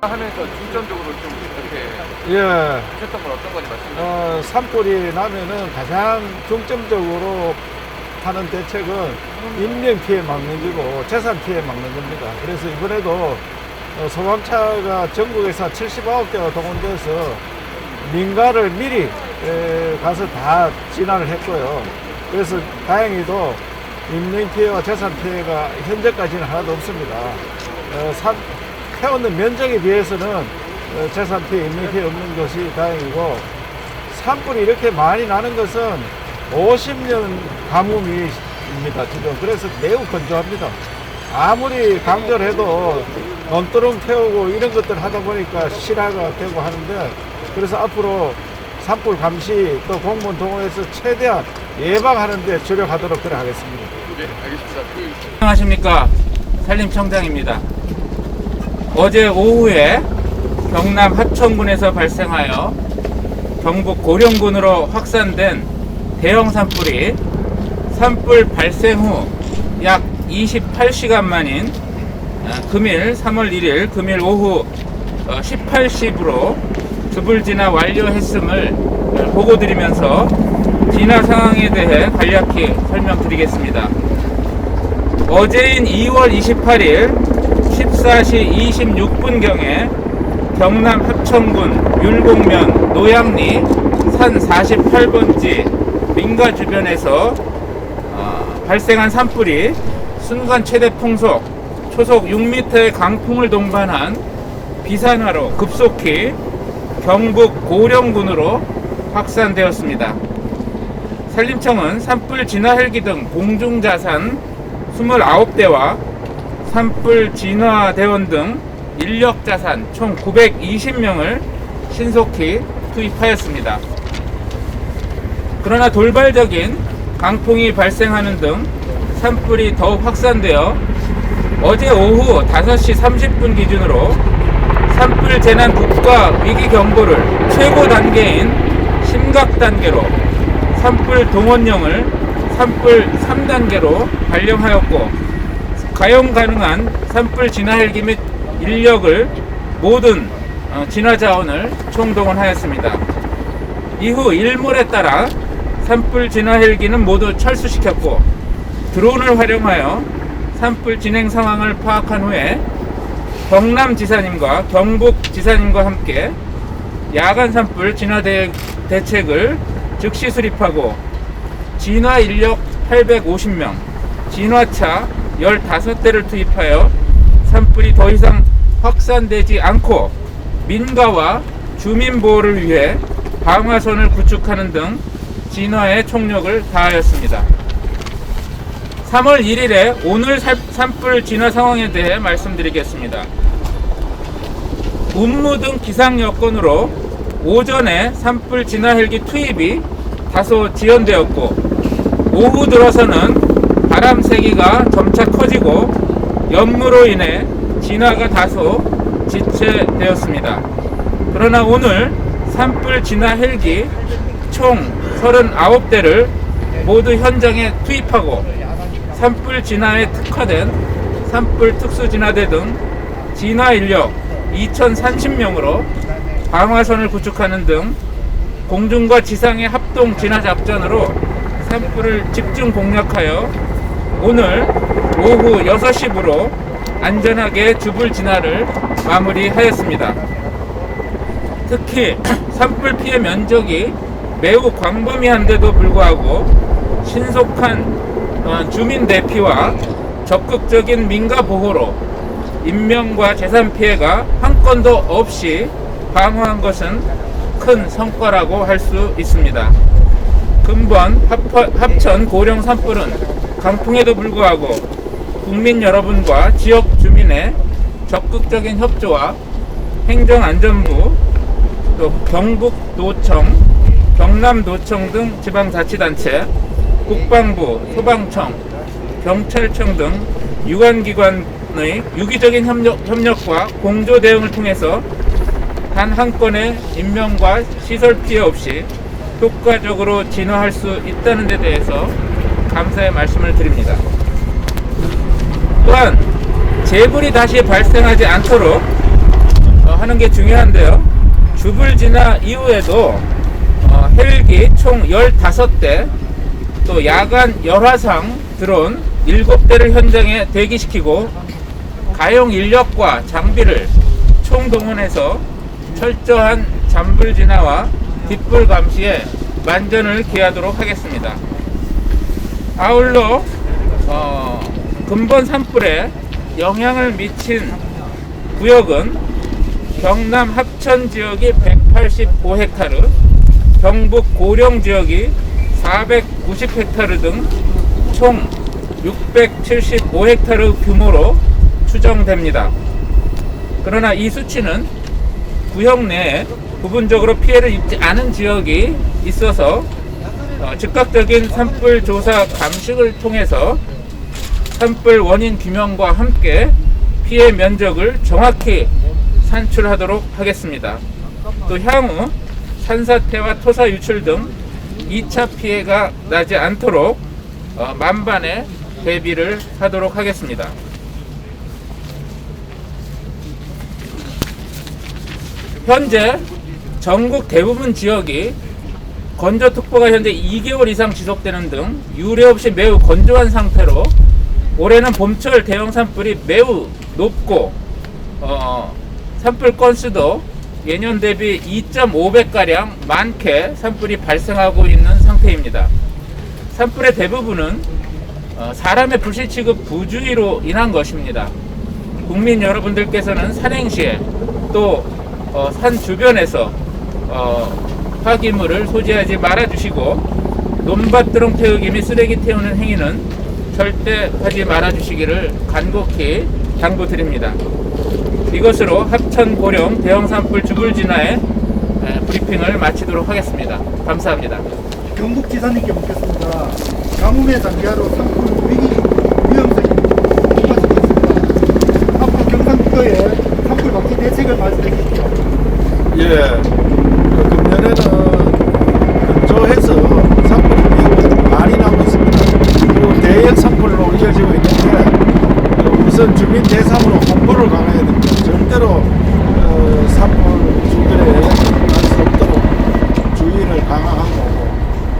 하면서 중점적으로 좀 이렇게 예, 하셨던 건 어떤 건지 말씀해 주세요. 산불이 나면은 가장 중점적으로 하는 대책은 인명 피해 막는 거고 재산 피해 막는 겁니다. 그래서 이번에도 소방차가 전국에서 79대가 동원돼서 민가를 미리 가서 다 진화를 했고요. 그래서 다행히도 인명 피해와 재산 피해가 현재까지는 하나도 없습니다. 태우는 면적에 비해서는 재산 피해, 인명 피해 없는 것이 다행이고, 산불이 이렇게 많이 나는 것은 50년 가뭄입니다, 지금. 그래서 매우 건조합니다. 아무리 강조를 해도 논두렁 태우고 이런 것들 하다 보니까 실화가 되고 하는데, 그래서 앞으로 산불 감시 또 공무원 동원해서 최대한 예방하는 데 주력하도록 그래 하겠습니다. 네, 알겠습니다. 안녕하십니까, 산림청장입니다. 어제 오후에 경남 하천군에서 발생하여 경북 고령군으로 확산된 대형 산불이 산불 발생 후 약 28시간 만인 금일 3월 1일 금일 오후 18시부로 주불 진화 완료했음을 보고드리면서 진화 상황에 대해 간략히 설명드리겠습니다. 어제인 2월 28일 14시 26분경에 경남 합천군 율곡면 노양리 산 48번지 민가 주변에서 발생한 산불이 순간 최대 풍속 초속 6m의 강풍을 동반한 비산화로 급속히 경북 고령군으로 확산되었습니다. 산림청은 산불 진화 헬기 등 공중자산 29대와 산불 진화 대원 등 인력 자산 총 920명을 신속히 투입하였습니다. 그러나 돌발적인 강풍이 발생하는 등 산불이 더욱 확산되어 어제 오후 5시 30분 기준으로 산불 재난 국가 위기 경보를 최고 단계인 심각 단계로 산불 동원령을 산불 3단계로 발령하였고, 가용 가능한 산불 진화 헬기 및 인력을 모든 진화 자원을 총동원하였습니다. 이후 일몰에 따라 산불 진화 헬기는 모두 철수시켰고, 드론을 활용하여 산불 진행 상황을 파악한 후에 경남지사님과 경북지사님과 함께 야간 산불 진화 대책을 즉시 수립하고 진화 인력 850명, 진화차 15대를 투입하여 산불이 더 이상 확산되지 않고 민가와 주민 보호를 위해 방화선을 구축하는 등 진화에 총력을 다하였습니다. 3월 1일에 오늘 산불 진화 상황에 대해 말씀드리겠습니다. 운무 등 기상 여건으로 오전에 산불 진화 헬기 투입이 다소 지연되었고, 오후 들어서는 바람 세기가 점차 커지고 연무로 인해 진화가 다소 지체되었습니다. 그러나 오늘 산불 진화 헬기 총 39대를 모두 현장에 투입하고 산불 진화에 특화된 산불 특수진화대 등 진화 인력 2030명으로 방화선을 구축하는 등 공중과 지상의 합동 진화 작전으로 산불을 집중 공략하여 오늘 오후 6시부로 안전하게 주불 진화를 마무리하였습니다. 특히 산불 피해 면적이 매우 광범위한데도 불구하고 신속한 주민 대피와 적극적인 민가 보호로 인명과 재산 피해가 한 건도 없이 방어한 것은 큰 성과라고 할 수 있습니다. 근본 합천 고령 산불은 강풍에도 불구하고 국민 여러분과 지역 주민의 적극적인 협조와 행정안전부, 또 경북노청, 경남노청 등 지방자치단체, 국방부, 소방청, 경찰청 등 유관기관의 유기적인 협력과 공조 대응을 통해서 단 한 건의 인명과 시설 피해 없이 효과적으로 진화할 수 있다는 데 대해서 감사의 말씀을 드립니다. 또한 재불이 다시 발생하지 않도록 하는 게 중요한데요. 주불 진화 이후에도 헬기 총 15대, 또 야간 열화상 드론 7대를 현장에 대기시키고 가용 인력과 장비를 총동원해서 철저한 잔불 진화와 뒷불 감시에 만전을 기하도록 하겠습니다. 아울러 근본 산불에 영향을 미친 구역은 경남 합천 지역이 185헥타르, 경북 고령 지역이 490헥타르 등 총 675헥타르 규모로 추정됩니다. 그러나 이 수치는 구역 내에 부분적으로 피해를 입지 않은 지역이 있어서 즉각적인 산불 조사 감식을 통해서 산불 원인 규명과 함께 피해 면적을 정확히 산출하도록 하겠습니다. 또 향후 산사태와 토사 유출 등 2차 피해가 나지 않도록 만반의 대비를 하도록 하겠습니다. 현재 전국 대부분 지역이 건조특보가 현재 2개월 이상 지속되는 등 유례 없이 매우 건조한 상태로 올해는 봄철 대형 산불이 매우 높고 산불 건수도 예년 대비 2.5배가량 많게 산불이 발생하고 있는 상태입니다. 산불의 대부분은 사람의 불시 취급 부주의로 인한 것입니다. 국민 여러분들께서는 산행시에 또 산 주변에서 폐기물을 소지하지 말아주시고 논밭드렁 태우기 및 쓰레기 태우는 행위는 절대 하지 말아주시기를 간곡히 당부드립니다. 이것으로 합천 고령 대형 산불 주불 진화의 브리핑을 마치도록 하겠습니다. 감사합니다. 경북지사님께 묻겠습니다. 가뭄의 단계로 산불 위기 위험성이 높아지고 있습니다. 앞으로 경상북도에 산불 방지 대책을 말씀해 주십시오. 예, 금년에는 건조해서 산불이 매우 많이 나오고 있습니다. 그리고 대형 산불로 이어지고 있는데 우선 주민 대상으로 홍보를 강화해야 됩니다. 절대로 산불 주변에 갈 수 없도록 주의를 강화하고,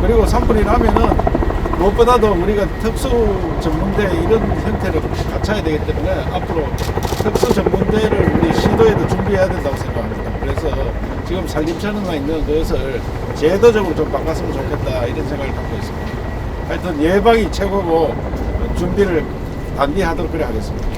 그리고 산불이 나면은 무엇보다도 우리가 특수 전문대 이런 형태를 갖춰야 되기 때문에 앞으로 특수 전문대를 우리 시도에도 준비해야 된다고 생각합니다. 그래서 지금 산림청에 있는 그것을 제도적으로 좀 바꿨으면 좋겠다 이런 생각을 갖고 있습니다. 하여튼 예방이 최고고 준비를 단디하도록 그래 하겠습니다.